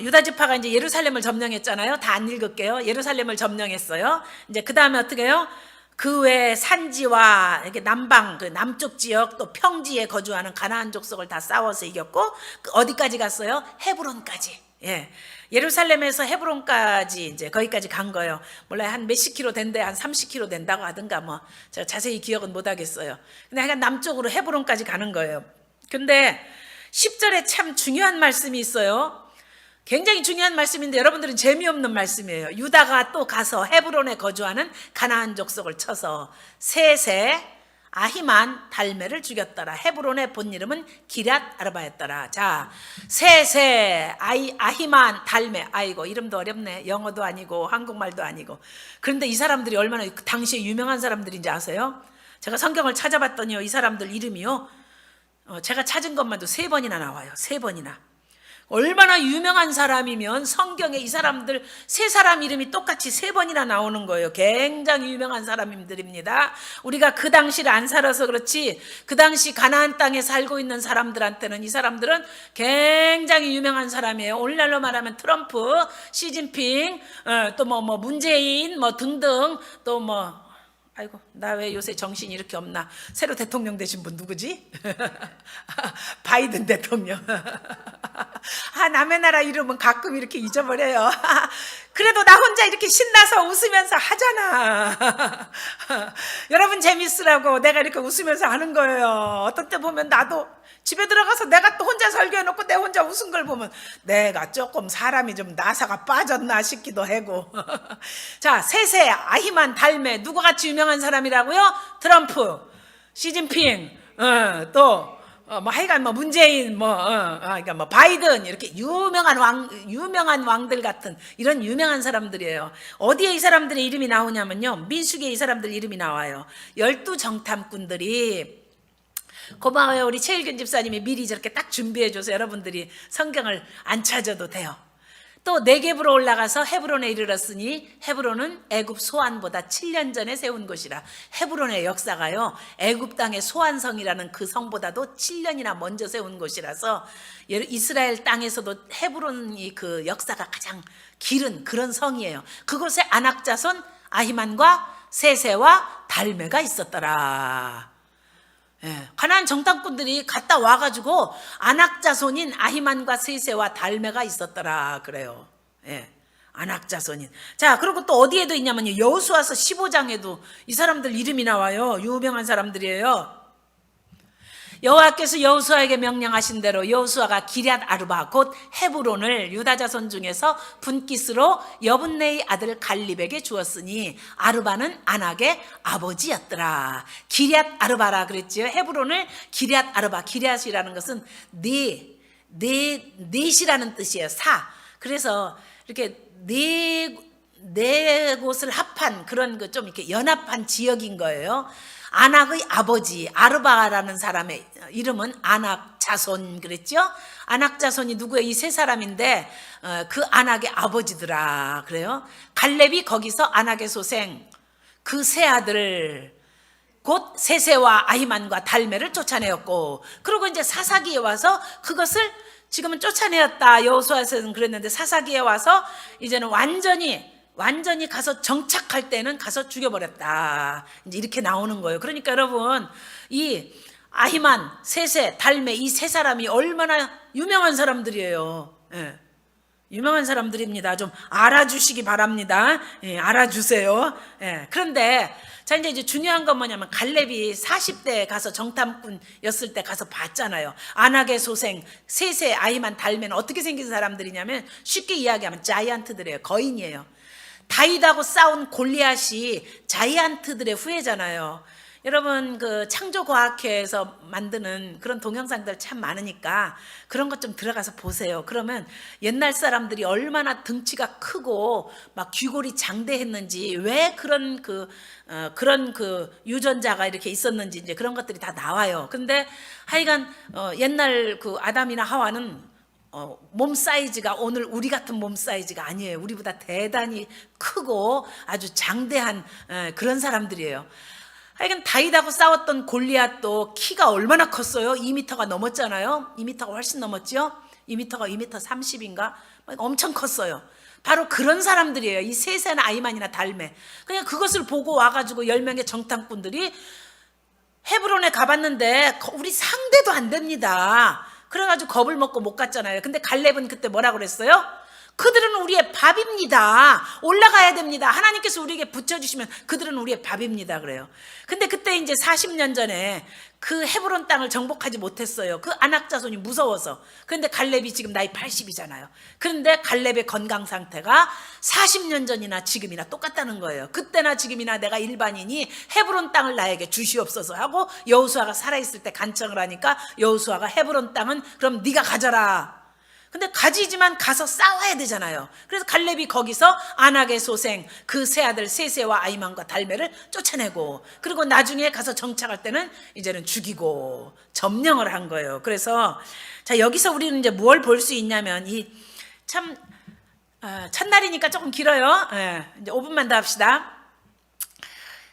유다 지파가 이제 예루살렘을 점령했잖아요. 다 안 읽을게요. 예루살렘을 점령했어요. 이제 그 다음에 어떻게 해요? 그 외 산지와 이렇게 남방, 그 남쪽 지역 또 평지에 거주하는 가나안 족속을 다 싸워서 이겼고, 어디까지 갔어요? 헤브론까지. 예루살렘에서 헤브론까지 이제 거기까지 간 거예요. 몰라요. 한 몇십 킬로 된대, 한 30킬로 된다고 하든가 뭐 제가 자세히 기억은 못 하겠어요. 근데 하여간 남쪽으로 헤브론까지 가는 거예요. 근데 10절에 참 중요한 말씀이 있어요. 굉장히 중요한 말씀인데 여러분들은 재미없는 말씀이에요. 유다가 또 가서 헤브론에 거주하는 가나안 족속을 쳐서 셋에 아히만 달메를 죽였더라. 헤브론의 본 이름은 기럇 아르바였더라. 자, 셋에 아히만 달메. 아이고 이름도 어렵네. 영어도 아니고 한국말도 아니고. 그런데 이 사람들이 얼마나 당시에 유명한 사람들인지 아세요? 제가 성경을 찾아봤더니요, 이 사람들 이름이요, 제가 찾은 것만도 3번이나 나와요. 3번이나. 얼마나 유명한 사람이면 성경에 이 사람들 3사람 이름이 똑같이 3번이나 나오는 거예요. 굉장히 유명한 사람들입니다. 우리가 그 당시를 안 살아서 그렇지, 그 당시 가나안 땅에 살고 있는 사람들한테는 이 사람들은 굉장히 유명한 사람이에요. 오늘날로 말하면 트럼프, 시진핑, 또 뭐 문재인 뭐 등등, 또 뭐 아이고 나 왜 요새 정신이 이렇게 없나. 새로 대통령 되신 분 누구지? 바이든 대통령. 남의 나라 이름은 가끔 이렇게 잊어버려요. 그래도 나 혼자 이렇게 신나서 웃으면서 하잖아. 여러분 재밌으라고 내가 이렇게 웃으면서 하는 거예요. 어떤 때 보면 나도 집에 들어가서 내가 또 혼자 설교해놓고 내 혼자 웃은 걸 보면 내가 조금 사람이 좀 나사가 빠졌나 싶기도 하고. 자, 셋에 아히만 달메. 누구같이 유명한 사람이라고요? 트럼프, 시진핑, 또 뭐 하여간 뭐 문재인, 그러니까 뭐 바이든, 이렇게 유명한 왕들 같은 이런 유명한 사람들이에요. 어디에 이 사람들의 이름이 나오냐면요, 민수기에 이 사람들 이름이 나와요. 12 정탐꾼들이. 고마워요. 우리 최일균 집사님이 미리 저렇게 딱 준비해줘서 여러분들이 성경을 안 찾아도 돼요. 또 네겝으로 올라가서 헤브론에 이르렀으니 헤브론은 애굽 소안보다 7년 전에 세운 곳이라. 헤브론의 역사가요, 애굽 땅의 소안성이라는 그 성보다도 7년이나 먼저 세운 곳이라서 이스라엘 땅에서도 헤브론이 그 역사가 가장 길은 그런 성이에요. 그곳에 아낙 자손 아히만과 세세와 달메가 있었더라. 가나안 정탐꾼들이 갔다 와가지고 아낙 자손인 아히만과 세세와 달메가 있었더라 그래요. 아낙 자손인. 자, 그리고 또 어디에도 있냐면요, 여호수아서 15장에도 이 사람들 이름이 나와요. 유명한 사람들이에요. 여호와께서 여호수아에게 명령하신 대로 여호수아가 기럇 아르바 곧 헤브론을 유다 자손 중에서 분깃으로 여분네의 아들 갈립에게 주었으니 아르바는 아낙의 아버지였더라. 기럇 아르바라 그랬지요. 헤브론을 기럇 아르바, 기럇이라는 것은 넷이라는 뜻이에요. 사. 그래서 이렇게 네 곳을 합한 그런 그 좀 이렇게 연합한 지역인 거예요. 아낙의 아버지 아르바라는 사람의 이름은 아낙 자손 그랬죠. 아낙 자손이 누구예요? 이 세 사람인데 그 아낙의 아버지더라 그래요. 갈렙이 거기서 아낙의 소생 그 세 아들 곧 세세와 아히만과 달메를 쫓아내었고, 그리고 이제 사사기에 와서 그것을 지금은 쫓아내었다. 여호수아에서는 그랬는데 사사기에 와서 이제는 완전히 가서 정착할 때는 가서 죽여버렸다. 이제 이렇게 나오는 거예요. 그러니까 여러분, 이 아히만, 세세, 달메 이 세 사람이 얼마나 유명한 사람들이에요. 유명한 사람들입니다. 좀 알아주시기 바랍니다. 알아주세요. 그런데 자, 이제 중요한 건 뭐냐면 갈렙이 40대에 가서 정탐꾼이었을 때 가서 봤잖아요. 아낙의 소생 세세, 아히만, 달메는 어떻게 생긴 사람들이냐면 쉽게 이야기하면 자이언트들이에요. 거인이에요. 다윗하고 싸운 골리앗이 자이언트들의 후예잖아요. 여러분 그 창조과학회에서 만드는 그런 동영상들 참 많으니까 그런 것 좀 들어가서 보세요. 그러면 옛날 사람들이 얼마나 등치가 크고 막 귀골이 장대했는지, 왜 그런 그 유전자가 이렇게 있었는지 이제 그런 것들이 다 나와요. 근데 하여간 옛날 그 아담이나 하와는 몸 사이즈가 오늘 우리 같은 몸 사이즈가 아니에요. 우리보다 대단히 크고 아주 장대한 그런 사람들이에요. 하여간 다윗하고 싸웠던 골리앗도 키가 얼마나 컸어요? 2m가 넘었잖아요. 2m가 훨씬 넘었죠. 2m가 2m 30인가 엄청 컸어요. 바로 그런 사람들이에요. 이 세세나 아히만이나 달메. 그냥 그것을 보고 와가지고 10명의 정탐꾼들이 헤브론에 가봤는데 우리 상대도 안 됩니다. 그래가지고 겁을 먹고 못 갔잖아요. 근데 갈렙은 그때 뭐라고 그랬어요? 그들은 우리의 밥입니다. 올라가야 됩니다. 하나님께서 우리에게 붙여주시면 그들은 우리의 밥입니다. 그래요. 근데 그때 이제 40년 전에 그 헤브론 땅을 정복하지 못했어요. 그 아낙 자손이 무서워서. 그런데 갈렙이 지금 나이 80이잖아요. 그런데 갈렙의 건강 상태가 40년 전이나 지금이나 똑같다는 거예요. 그때나 지금이나 내가 일반인이 헤브론 땅을 나에게 주시옵소서 하고 여호수아가 살아있을 때 간청을 하니까 여호수아가 헤브론 땅은 그럼 네가 가져라. 근데 가지지만 가서 싸워야 되잖아요. 그래서 갈렙이 거기서 아낙의 소생 그 세 아들 세세와 아히만과 달메를 쫓아내고, 그리고 나중에 가서 정착할 때는 이제는 죽이고 점령을 한 거예요. 그래서 자, 여기서 우리는 이제 뭘 볼 수 있냐면 이 참 첫날이니까 조금 길어요. 이제 5분만 더 합시다.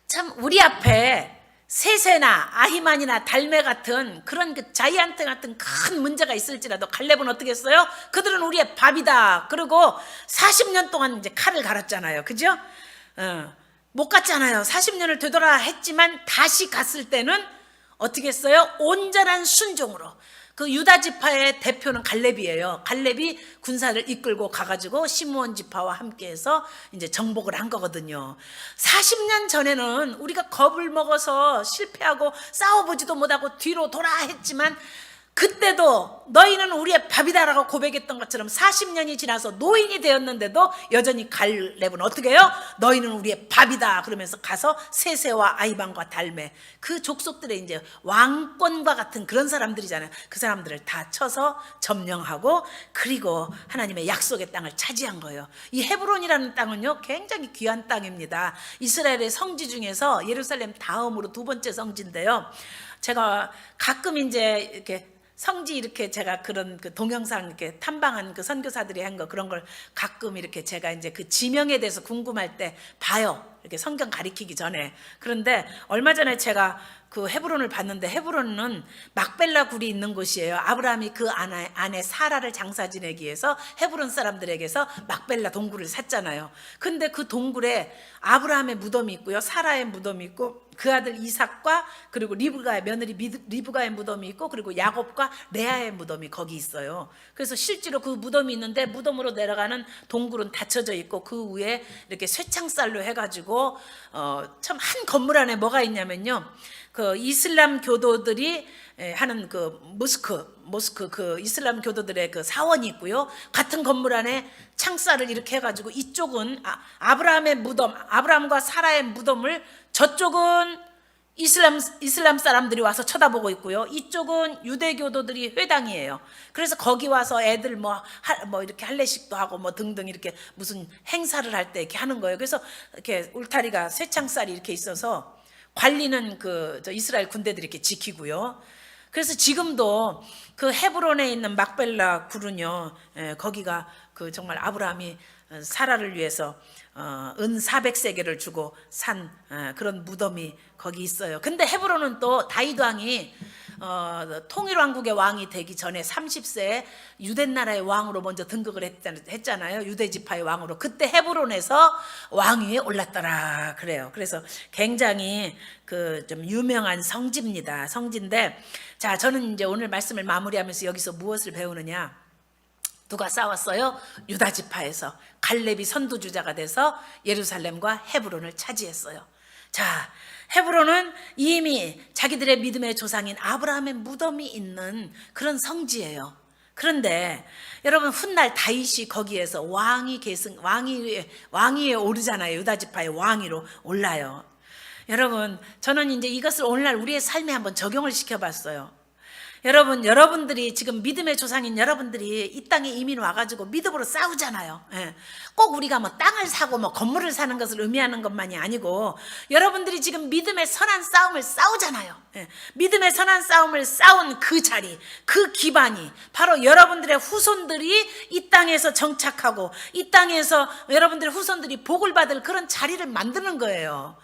참 우리 앞에 세세나 아히만이나 달메 같은 그런 그 자이언트 같은 큰 문제가 있을지라도 갈렙은 어떻게 했어요? 그들은 우리의 밥이다. 그리고 40년 동안 이제 칼을 갈았잖아요. 그죠? 못 갔잖아요. 40년을 되돌아 했지만 다시 갔을 때는 어떻게 했어요? 온전한 순종으로. 그 유다 지파의 대표는 갈렙이에요. 갈렙이 군사를 이끌고 가가지고 시므온 지파와 함께해서 이제 정복을 한 거거든요. 40년 전에는 우리가 겁을 먹어서 실패하고 싸워보지도 못하고 뒤로 돌아 했지만, 그때도 너희는 우리의 밥이다라고 고백했던 것처럼 40년이 지나서 노인이 되었는데도 여전히 갈렙은 어떻게 해요? 너희는 우리의 밥이다 그러면서 가서 세세와 아히만과 달메 그 족속들의 이제 왕권과 같은 그런 사람들이잖아요. 그 사람들을 다 쳐서 점령하고 그리고 하나님의 약속의 땅을 차지한 거예요. 이 헤브론이라는 땅은요 굉장히 귀한 땅입니다. 이스라엘의 성지 중에서 예루살렘 다음으로 두 번째 성지인데요. 제가 가끔 이제 이렇게 성지 이렇게 제가 그런 그 동영상 이렇게 탐방한 그 선교사들이 한 거 그런 걸 가끔 이렇게 제가 이제 그 지명에 대해서 궁금할 때 봐요. 이렇게 성경 가리키기 전에. 그런데 얼마 전에 제가 그 헤브론을 봤는데 헤브론은 막벨라 굴이 있는 곳이에요. 아브라함이 그 안에 사라를 장사 지내기 위해서 헤브론 사람들에게서 막벨라 동굴을 샀잖아요. 근데 그 동굴에 아브라함의 무덤이 있고요, 사라의 무덤이 있고, 그 아들 이삭과 그리고 리브가의 며느리 리브가의 무덤이 있고, 그리고 야곱과 레아의 무덤이 거기 있어요. 그래서 실제로 그 무덤이 있는데 무덤으로 내려가는 동굴은 닫혀져 있고, 그 위에 이렇게 쇠창살로 해가지고 참 한 건물 안에 뭐가 있냐면요, 그 이슬람 교도들이 하는 그 모스크 그 이슬람 교도들의 그 사원이 있고요, 같은 건물 안에 창살을 이렇게 해가지고 이쪽은 아브라함의 무덤, 아브라함과 사라의 무덤을, 저쪽은 이슬람 사람들이 와서 쳐다보고 있고요, 이쪽은 유대교도들이 회당이에요. 그래서 거기 와서 애들 뭐 이렇게 할례식도 하고 뭐 등등 이렇게 무슨 행사를 할 때 이렇게 하는 거예요. 그래서 이렇게 울타리가 쇠창살이 이렇게 있어서 관리는 그 이스라엘 군대들이 이렇게 지키고요. 그래서 지금도 그 헤브론에 있는 막벨라 굴은요, 거기가 그 정말 아브라함이 사라를 위해서 은 400세겔을 주고 산 그런 무덤이 거기 있어요. 근데 헤브론은 또 다윗 왕이 통일왕국의 왕이 되기 전에 30세에 유대나라의 왕으로 먼저 등극을 했잖아요. 유대지파의 왕으로. 그때 헤브론에서 왕위에 올랐더라 그래요. 그래서 굉장히 그 좀 유명한 성지입니다. 성지인데, 자, 저는 이제 오늘 말씀을 마무리하면서 여기서 무엇을 배우느냐? 누가 싸웠어요? 유다지파에서 갈렙이 선두주자가 돼서 예루살렘과 헤브론을 차지했어요. 자, 헤브론은 이미 자기들의 믿음의 조상인 아브라함의 무덤이 있는 그런 성지예요. 그런데 여러분, 훗날 다윗이 거기에서 왕위에 오르잖아요. 유다지파의 왕위로 올라요. 여러분, 저는 이제 이것을 오늘날 우리의 삶에 한번 적용을 시켜봤어요. 여러분들이 지금 믿음의 조상인 여러분들이 이 땅에 이민 와가지고 믿음으로 싸우잖아요. 꼭 우리가 뭐 땅을 사고 뭐 건물을 사는 것을 의미하는 것만이 아니고, 여러분들이 지금 믿음의 선한 싸움을 싸우잖아요. 믿음의 선한 싸움을 싸운 그 자리, 그 기반이 바로 여러분들의 후손들이 이 땅에서 정착하고 이 땅에서 여러분들의 후손들이 복을 받을 그런 자리를 만드는 거예요.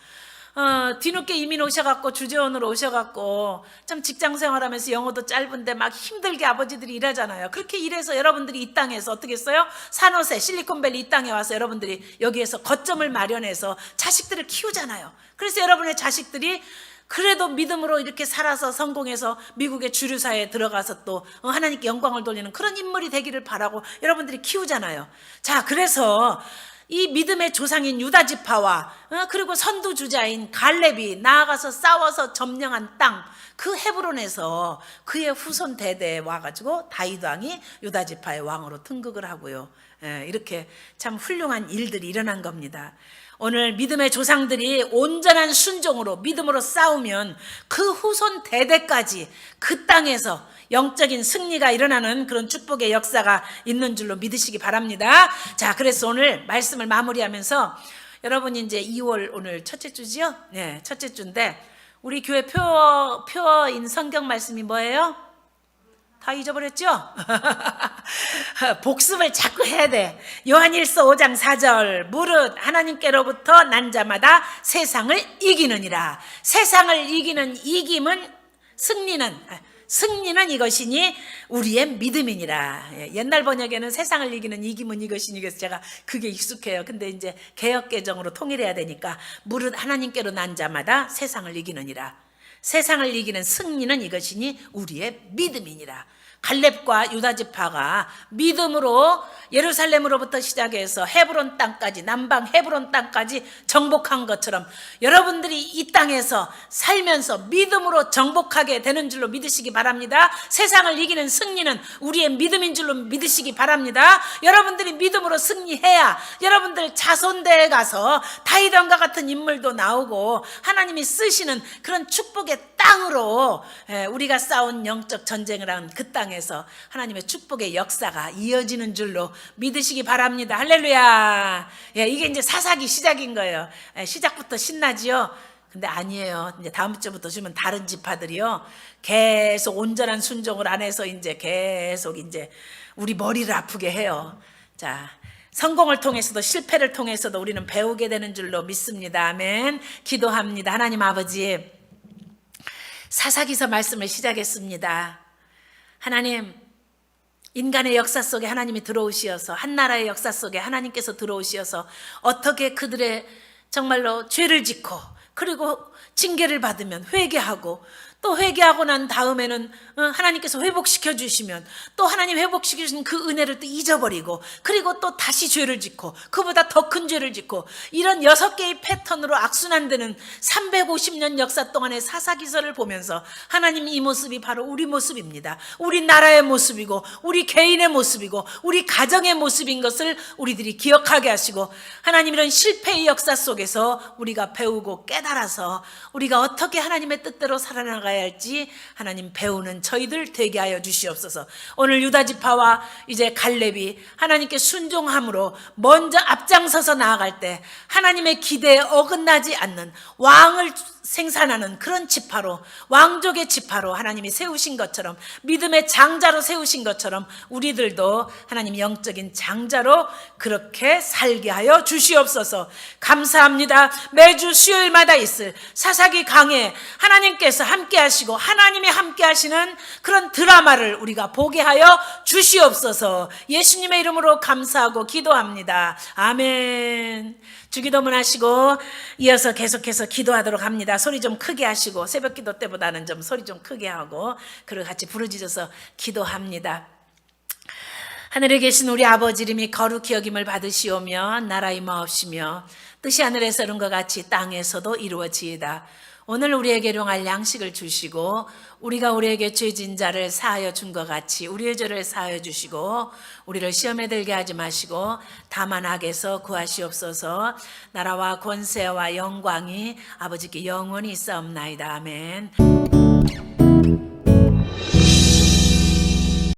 뒤늦게 이민 오셔갖고 주재원으로 오셔갖고 참 직장 생활하면서 영어도 짧은데 막 힘들게 아버지들이 일하잖아요. 그렇게 일해서 여러분들이 이 땅에서 어떻게 했어요? 산호세, 실리콘밸리 이 땅에 와서 여러분들이 여기에서 거점을 마련해서 자식들을 키우잖아요. 그래서 여러분의 자식들이 그래도 믿음으로 이렇게 살아서 성공해서 미국의 주류사회에 들어가서 또 하나님께 영광을 돌리는 그런 인물이 되기를 바라고 여러분들이 키우잖아요. 자, 그래서 이 믿음의 조상인 유다지파와 그리고 선두주자인 갈렙이 나아가서 싸워서 점령한 땅, 그 헤브론에서 그의 후손 대대에 와가지고 다윗 왕이 유다지파의 왕으로 등극을 하고요. 이렇게 참 훌륭한 일들이 일어난 겁니다. 오늘 믿음의 조상들이 온전한 순종으로 믿음으로 싸우면 그 후손 대대까지 그 땅에서 영적인 승리가 일어나는 그런 축복의 역사가 있는 줄로 믿으시기 바랍니다. 자, 그래서 오늘 말씀을 마무리하면서, 여러분이 이제 2월 오늘 첫째 주지요? 네, 첫째 주인데 우리 교회 표어인 성경 말씀이 뭐예요? 다 잊어버렸죠? 복습을 자꾸 해야 돼. 요한일서 5장 4절, 무릇 하나님께로부터 난 자마다 세상을 이기느니라. 세상을 이기는 이김은 승리는 이것이니 우리의 믿음이니라. 옛날 번역에는 세상을 이기는 이김은 이것이니, 그래서 제가 그게 익숙해요. 근데 이제 개역개정으로 통일해야 되니까, 무릇 하나님께로 난 자마다 세상을 이기느니라. 세상을 이기는 승리는 이것이니 우리의 믿음이니라. 갈렙과 유다지파가 믿음으로 예루살렘으로부터 시작해서 헤브론 땅까지, 남방 헤브론 땅까지 정복한 것처럼 여러분들이 이 땅에서 살면서 믿음으로 정복하게 되는 줄로 믿으시기 바랍니다. 세상을 이기는 승리는 우리의 믿음인 줄로 믿으시기 바랍니다. 여러분들이 믿음으로 승리해야 여러분들 자손대에 가서 다윗 왕과 같은 인물도 나오고 하나님이 쓰시는 그런 축복의 땅으로 우리가 싸운 영적 전쟁을 한 그 땅에서 하나님의 축복의 역사가 이어지는 줄로 믿으시기 바랍니다. 할렐루야. 이게 이제 사사기 시작인 거예요. 시작부터 신나지요. 근데 아니에요. 이제 다음 주부터 주면 다른 지파들이요. 계속 온전한 순종을 안 해서 이제 계속 이제 우리 머리를 아프게 해요. 자, 성공을 통해서도 실패를 통해서도 우리는 배우게 되는 줄로 믿습니다. 아멘. 기도합니다. 하나님 아버지, 사사기서 말씀을 시작했습니다. 하나님, 인간의 역사 속에 하나님이 들어오시어서, 한 나라의 역사 속에 하나님께서 들어오시어서 어떻게 그들의 정말로 죄를 짓고 그리고 징계를 받으면 회개하고, 또 회개하고 난 다음에는 하나님께서 회복시켜 주시면 또 하나님 회복시켜 주신 그 은혜를 또 잊어버리고, 그리고 또 다시 죄를 짓고 그보다 더 큰 죄를 짓고, 이런 6개의 패턴으로 악순환되는 350년 역사 동안의 사사기서를 보면서 하나님, 이 모습이 바로 우리 모습입니다. 우리 나라의 모습이고 우리 개인의 모습이고 우리 가정의 모습인 것을 우리들이 기억하게 하시고, 하나님, 이런 실패의 역사 속에서 우리가 배우고 깨달아서 우리가 어떻게 하나님의 뜻대로 살아나가야 할지 하나님 배우는 저희들 되게 하여 주시옵소서. 오늘 유다지파와 이제 갈렙이 하나님께 순종함으로 먼저 앞장서서 나아갈 때 하나님의 기대에 어긋나지 않는 왕을 생산하는 그런 지파로, 왕족의 지파로 하나님이 세우신 것처럼, 믿음의 장자로 세우신 것처럼 우리들도 하나님 영적인 장자로 그렇게 살게 하여 주시옵소서. 감사합니다. 매주 수요일마다 있을 사사기 강해 하나님께서 함께 하시고 하나님이 함께 하시는 그런 드라마를 우리가 보게 하여 주시옵소서. 예수님의 이름으로 감사하고 기도합니다. 아멘. 주기도문 하시고 이어서 계속해서 기도하도록 합니다. 소리 좀 크게 하시고, 새벽 기도 때보다는 좀 소리 좀 크게 하고, 그리고 같이 부르짖어서 기도합니다. 하늘에 계신 우리 아버지 이름이 거룩히 여김을 받으시오며, 나라 임하옵시며, 뜻이 하늘에서 이룬 것 같이 땅에서도 이루어지이다. 오늘 우리에게 일용할 양식을 주시고, 우리가 우리에게 죄진 자를 사하여 준 것 같이 우리의 죄를 사하여 주시고, 우리를 시험에 들게 하지 마시고 다만 악에서 구하시옵소서. 나라와 권세와 영광이 아버지께 영원히 있사옵나이다. 아멘.